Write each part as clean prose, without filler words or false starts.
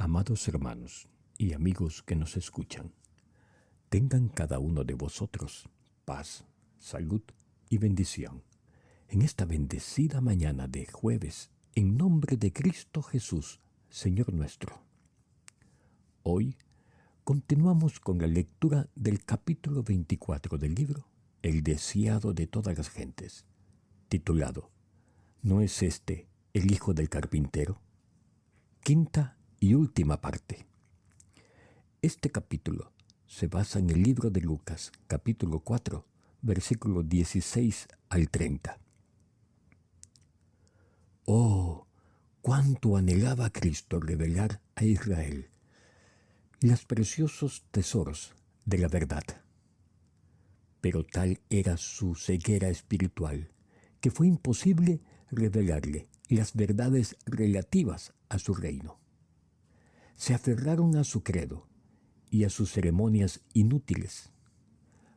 Amados hermanos y amigos que nos escuchan, tengan cada uno de vosotros paz, salud y bendición en esta bendecida mañana de jueves, en nombre de Cristo Jesús, Señor nuestro. Hoy continuamos con la lectura del capítulo 24 del libro El deseado de todas las gentes, titulado ¿No es este el hijo del carpintero? Quinta y última parte. Este capítulo se basa en el libro de Lucas, capítulo 4, versículos 16 al 30. Oh, cuánto anhelaba Cristo revelar a Israel los preciosos tesoros de la verdad. Pero tal era su ceguera espiritual que fue imposible revelarle las verdades relativas a su reino. Se aferraron a su credo y a sus ceremonias inútiles,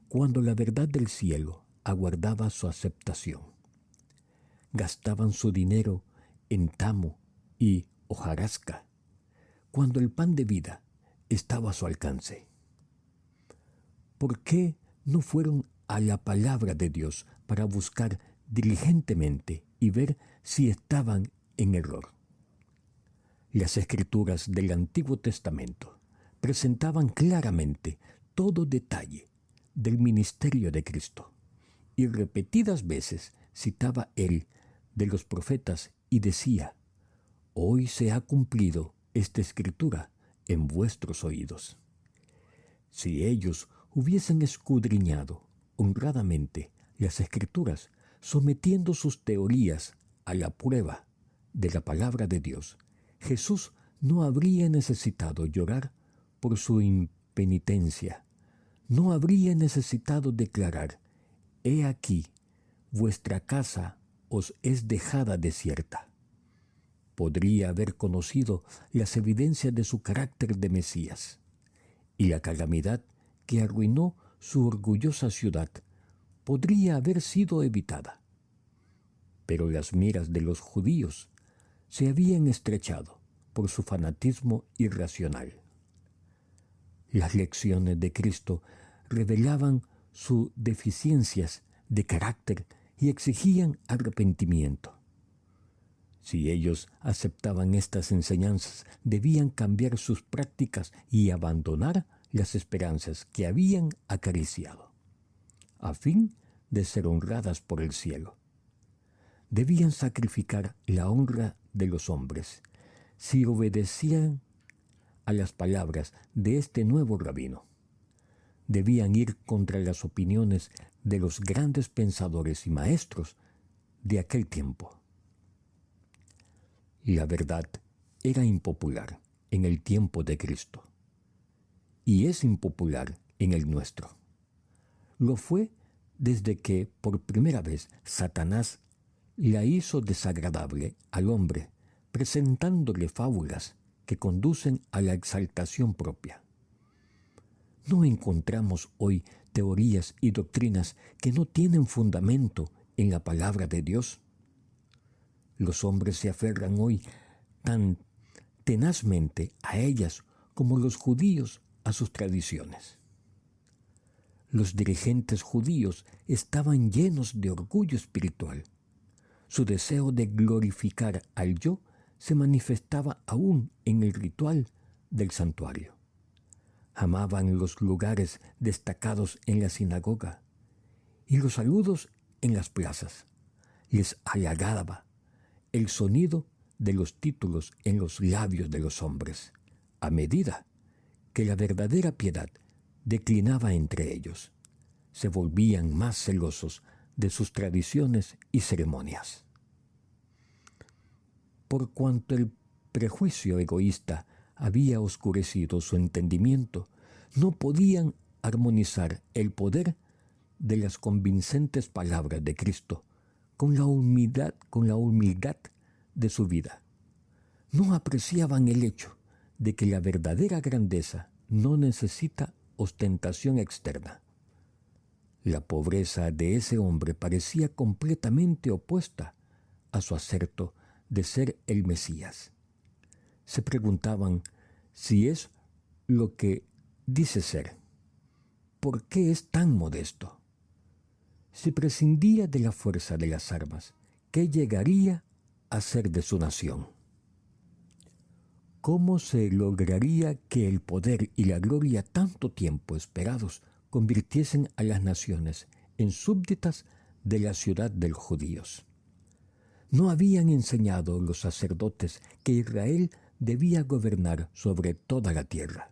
cuando la verdad del cielo aguardaba su aceptación. Gastaban su dinero en tamo y hojarasca, cuando el pan de vida estaba a su alcance. ¿Por qué no fueron a la palabra de Dios para buscar diligentemente y ver si estaban en error? Las escrituras del Antiguo Testamento presentaban claramente todo detalle del ministerio de Cristo, y repetidas veces citaba él de los profetas y decía: «Hoy se ha cumplido esta escritura en vuestros oídos». Si ellos hubiesen escudriñado honradamente las escrituras, sometiendo sus teorías a la prueba de la palabra de Dios, Jesús no habría necesitado llorar por su impenitencia, no habría necesitado declarar: «He aquí, vuestra casa os es dejada desierta». Podría haber conocido las evidencias de su carácter de Mesías, y la calamidad que arruinó su orgullosa ciudad podría haber sido evitada. Pero las miras de los judíos se habían estrechado por su fanatismo irracional. Las lecciones de Cristo revelaban sus deficiencias de carácter y exigían arrepentimiento. Si ellos aceptaban estas enseñanzas, debían cambiar sus prácticas y abandonar las esperanzas que habían acariciado, a fin de ser honradas por el cielo. Debían sacrificar la honra de los hombres si obedecían a las palabras de este nuevo rabino. Debían ir contra las opiniones de los grandes pensadores y maestros de aquel tiempo. La verdad era impopular en el tiempo de Cristo y es impopular en el nuestro. Lo fue desde que por primera vez Satanás la hizo desagradable al hombre, presentándole fábulas que conducen a la exaltación propia. ¿No encontramos hoy teorías y doctrinas que no tienen fundamento en la palabra de Dios? Los hombres se aferran hoy tan tenazmente a ellas como los judíos a sus tradiciones. Los dirigentes judíos estaban llenos de orgullo espiritual. Su deseo de glorificar al yo se manifestaba aún en el ritual del santuario. Amaban los lugares destacados en la sinagoga y los saludos en las plazas. Les halagaba el sonido de los títulos en los labios de los hombres, a medida que la verdadera piedad declinaba entre ellos. Se volvían más celosos de sus tradiciones y ceremonias. Por cuanto el prejuicio egoísta había oscurecido su entendimiento, no podían armonizar el poder de las convincentes palabras de Cristo con la humildad de su vida. No apreciaban el hecho de que la verdadera grandeza no necesita ostentación externa. La pobreza de ese hombre parecía completamente opuesta a su acerto de ser el Mesías. Se preguntaban si es lo que dice ser, ¿por qué es tan modesto? Si prescindía de la fuerza de las armas, ¿qué llegaría a ser de su nación? ¿Cómo se lograría que el poder y la gloria tanto tiempo esperados convirtiesen a las naciones en súbditas de la ciudad de los judíos? ¿No habían enseñado los sacerdotes que Israel debía gobernar sobre toda la tierra?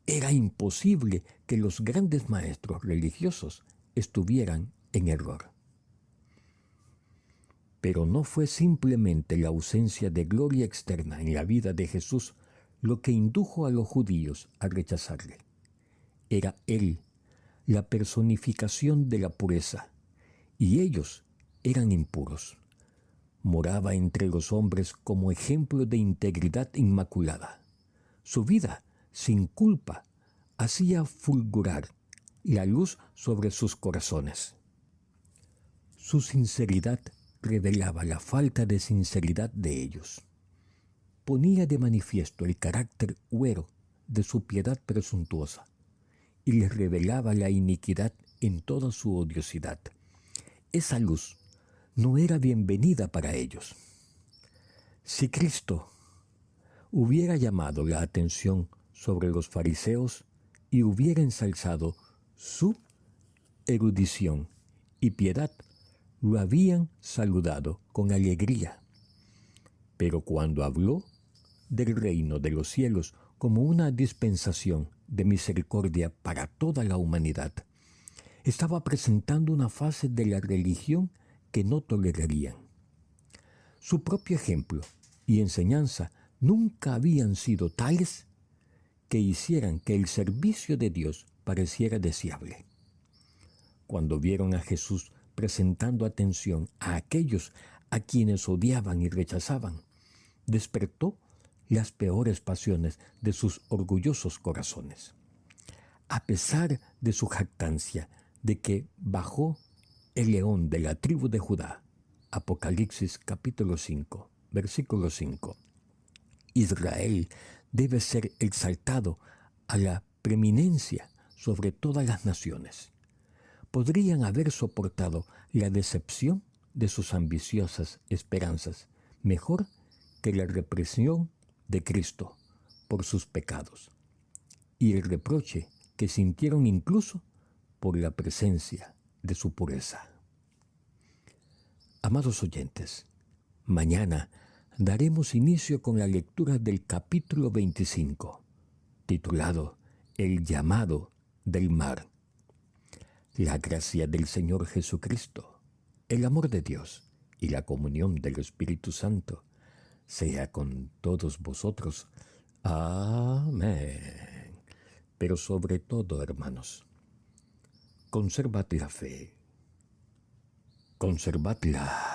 Era imposible que los grandes maestros religiosos estuvieran en error. Pero no fue simplemente la ausencia de gloria externa en la vida de Jesús lo que indujo a los judíos a rechazarle. Era Él, la personificación de la pureza, y ellos eran impuros. Moraba entre los hombres como ejemplo de integridad inmaculada. Su vida, sin culpa, hacía fulgurar la luz sobre sus corazones. Su sinceridad revelaba la falta de sinceridad de ellos. Ponía de manifiesto el carácter huero de su piedad presuntuosa y les revelaba la iniquidad en toda su odiosidad. Esa luz no era bienvenida para ellos. Si Cristo hubiera llamado la atención sobre los fariseos y hubiera ensalzado su erudición y piedad, lo habían saludado con alegría. Pero cuando habló del reino de los cielos como una dispensación de misericordia para toda la humanidad, estaba presentando una fase de la religión que no tolerarían. Su propio ejemplo y enseñanza nunca habían sido tales que hicieran que el servicio de Dios pareciera deseable. Cuando vieron a Jesús presentando atención a aquellos a quienes odiaban y rechazaban, despertó las peores pasiones de sus orgullosos corazones. A pesar de su jactancia de que bajó el león de la tribu de Judá, Apocalipsis capítulo 5, versículo 5, Israel debe ser exaltado a la preeminencia sobre todas las naciones. Podrían haber soportado la decepción de sus ambiciosas esperanzas mejor que la represión de Cristo por sus pecados y el reproche que sintieron incluso por la presencia de su pureza. Amados oyentes, mañana daremos inicio con la lectura del capítulo 25, titulado El llamado del mar. La gracia del Señor Jesucristo, el amor de Dios y la comunión del Espíritu Santo sea con todos vosotros. Amén. Pero sobre todo, hermanos, conservad la fe, conservad la